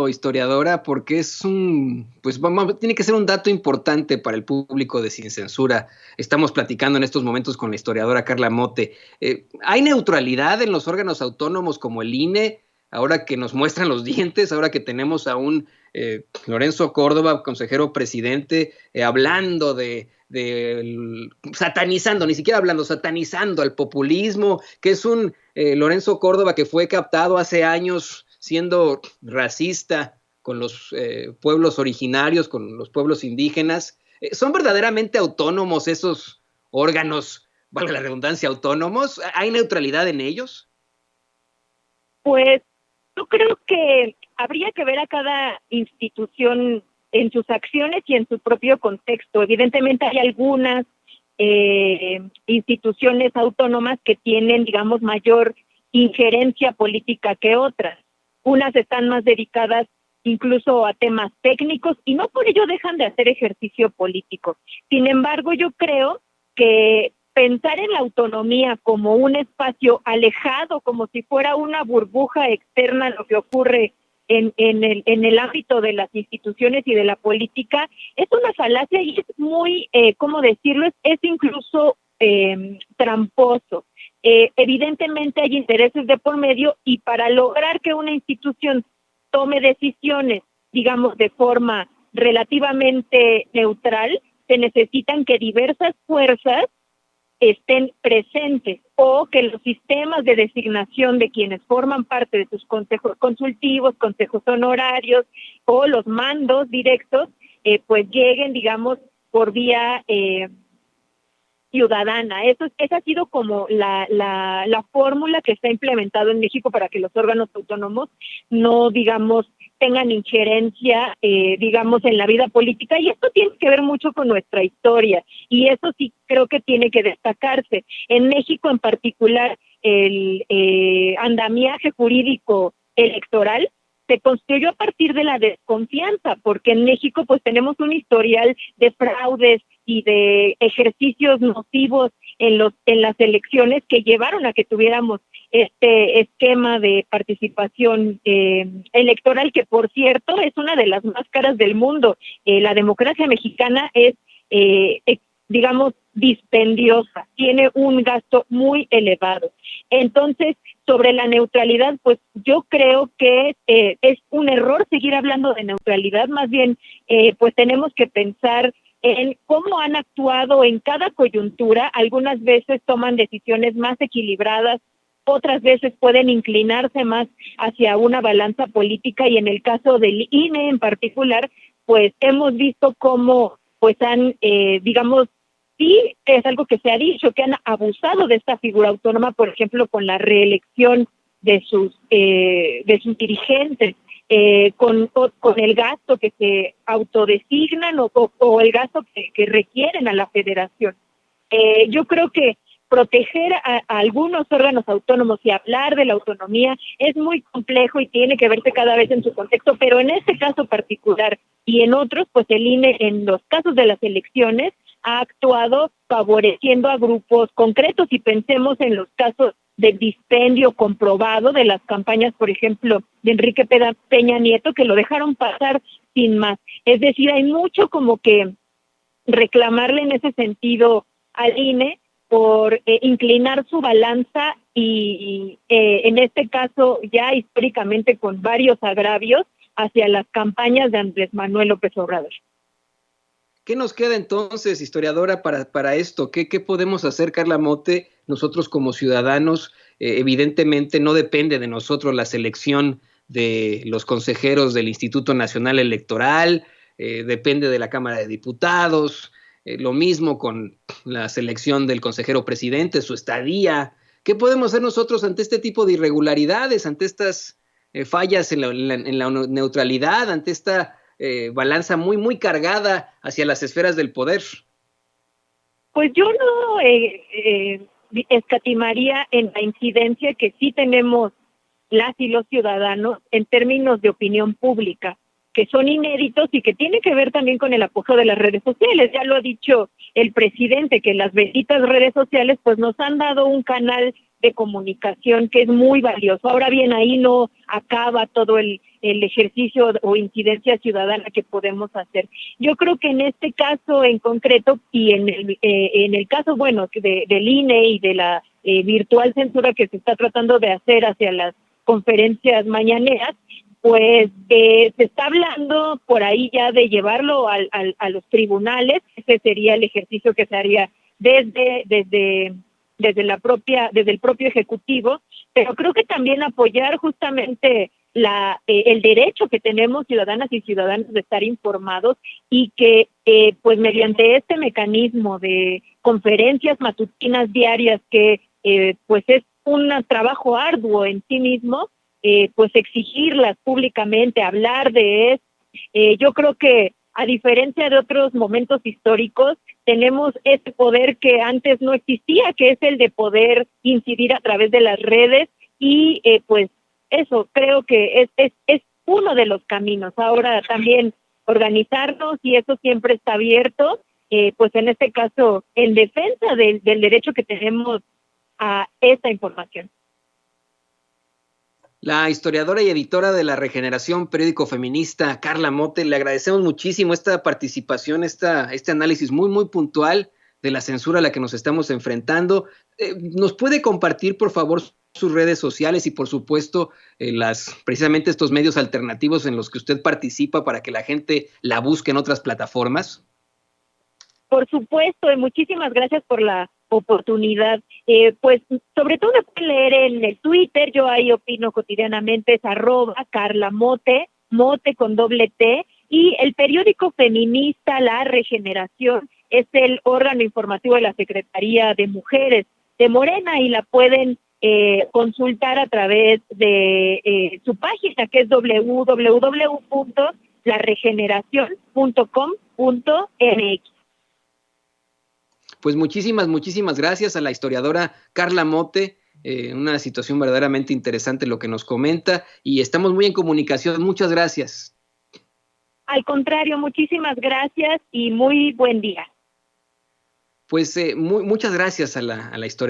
historiadora, porque tiene que ser un dato importante para el público de Sin Censura. Estamos platicando en estos momentos con la historiadora Carla Motte. ¿Hay neutralidad en los órganos autónomos como el INE? Ahora que nos muestran los dientes, ahora que tenemos a un Lorenzo Córdoba, consejero presidente, hablando satanizando, ni siquiera hablando, satanizando al populismo, que es un Lorenzo Córdoba que fue captado hace años siendo racista con los pueblos originarios, con los pueblos indígenas. ¿Son verdaderamente autónomos esos órganos, valga la redundancia, autónomos? ¿Hay neutralidad en ellos? Pues yo creo que habría que ver a cada institución en sus acciones y en su propio contexto. Evidentemente hay algunas instituciones autónomas que tienen, digamos, mayor injerencia política que otras. Unas están más dedicadas incluso a temas técnicos y no por ello dejan de hacer ejercicio político. Sin embargo, yo creo que pensar en la autonomía como un espacio alejado, como si fuera una burbuja externa a lo que ocurre en el ámbito de las instituciones y de la política, es una falacia y es muy, ¿cómo decirlo? Es incluso tramposo. Evidentemente hay intereses de por medio y para lograr que una institución tome decisiones, digamos, de forma relativamente neutral, se necesitan que diversas fuerzas estén presentes o que los sistemas de designación de quienes forman parte de sus consejos consultivos, consejos honorarios o los mandos directos, pues lleguen, digamos, por vía ciudadana. Esa ha sido como la fórmula que está implementado en México para que los órganos autónomos no, digamos, tengan injerencia, digamos, en la vida política, y esto tiene que ver mucho con nuestra historia, y eso sí creo que tiene que destacarse. En México en particular, el andamiaje jurídico electoral se construyó a partir de la desconfianza, porque en México pues tenemos un historial de fraudes y de ejercicios nocivos en las elecciones que llevaron a que tuviéramos este esquema de participación electoral, que por cierto es una de las más caras del mundo. La democracia mexicana es, digamos, dispendiosa, tiene un gasto muy elevado. Entonces, sobre la neutralidad, pues yo creo que es un error seguir hablando de neutralidad, más bien pues tenemos que pensar en cómo han actuado en cada coyuntura. Algunas veces toman decisiones más equilibradas, otras veces pueden inclinarse más hacia una balanza política, y en el caso del INE en particular, pues hemos visto cómo pues han, digamos, sí es algo que se ha dicho, que han abusado de esta figura autónoma, por ejemplo, con la reelección de sus dirigentes, con el gasto que se autodesignan o el gasto que requieren a la federación. Yo creo que proteger a algunos órganos autónomos y hablar de la autonomía es muy complejo y tiene que verse cada vez en su contexto, pero en este caso particular y en otros, pues el INE en los casos de las elecciones ha actuado favoreciendo a grupos concretos, y pensemos en los casos de dispendio comprobado de las campañas, por ejemplo, de Enrique Peña Nieto, que lo dejaron pasar sin más. Es decir, hay mucho como que reclamarle en ese sentido al INE por inclinar su balanza y en este caso ya históricamente con varios agravios hacia las campañas de Andrés Manuel López Obrador. ¿Qué nos queda entonces, historiadora, para esto? ¿Qué podemos hacer, Carla Motte, nosotros como ciudadanos? Evidentemente no depende de nosotros la selección de los consejeros del Instituto Nacional Electoral, depende de la Cámara de Diputados, lo mismo con la selección del consejero presidente, su estadía. ¿Qué podemos hacer nosotros ante este tipo de irregularidades, ante estas fallas en la neutralidad, ante esta balanza muy, muy cargada hacia las esferas del poder? Pues yo no escatimaría en la incidencia que sí tenemos las y los ciudadanos en términos de opinión pública, que son inéditos y que tiene que ver también con el apoyo de las redes sociales. Ya lo ha dicho el presidente, que las benditas redes sociales pues nos han dado un canal de comunicación que es muy valioso. Ahora bien, ahí no acaba todo el ejercicio o incidencia ciudadana que podemos hacer. Yo creo que en este caso en concreto y en el caso, bueno, del INE y de la virtual censura que se está tratando de hacer hacia las conferencias mañaneras, pues se está hablando por ahí ya de llevarlo a los tribunales. Ese sería el ejercicio que se haría desde el propio ejecutivo, pero creo que también apoyar justamente el derecho que tenemos ciudadanas y ciudadanos de estar informados, y que pues mediante este mecanismo de conferencias matutinas diarias que pues es un trabajo arduo en sí mismo, pues exigirlas públicamente, hablar de eso. Yo creo que a diferencia de otros momentos históricos, tenemos este poder que antes no existía, que es el de poder incidir a través de las redes, y pues eso creo que es uno de los caminos. Ahora también organizarnos, y eso siempre está abierto, pues en este caso en defensa del derecho que tenemos a esta información. La historiadora y editora de La Regeneración, periódico feminista, Carla Mote, le agradecemos muchísimo esta participación, este análisis muy, muy puntual de la censura a la que nos estamos enfrentando. ¿Nos puede compartir, por favor, sus redes sociales y, por supuesto, precisamente estos medios alternativos en los que usted participa para que la gente la busque en otras plataformas? Por supuesto, y muchísimas gracias por la oportunidad. Pues sobre todo me pueden leer en el Twitter, yo ahí opino cotidianamente, es @CarlaMote, Mote con doble T, y el periódico feminista La Regeneración es el órgano informativo de la Secretaría de Mujeres de Morena, y la pueden consultar a través de su página, que es www.laregeneracion.com.mx. Pues muchísimas, muchísimas gracias a la historiadora Carla Mote. Una situación verdaderamente interesante lo que nos comenta, y estamos muy en comunicación. Muchas gracias. Al contrario, muchísimas gracias y muy buen día. Pues muchas gracias a la historiadora.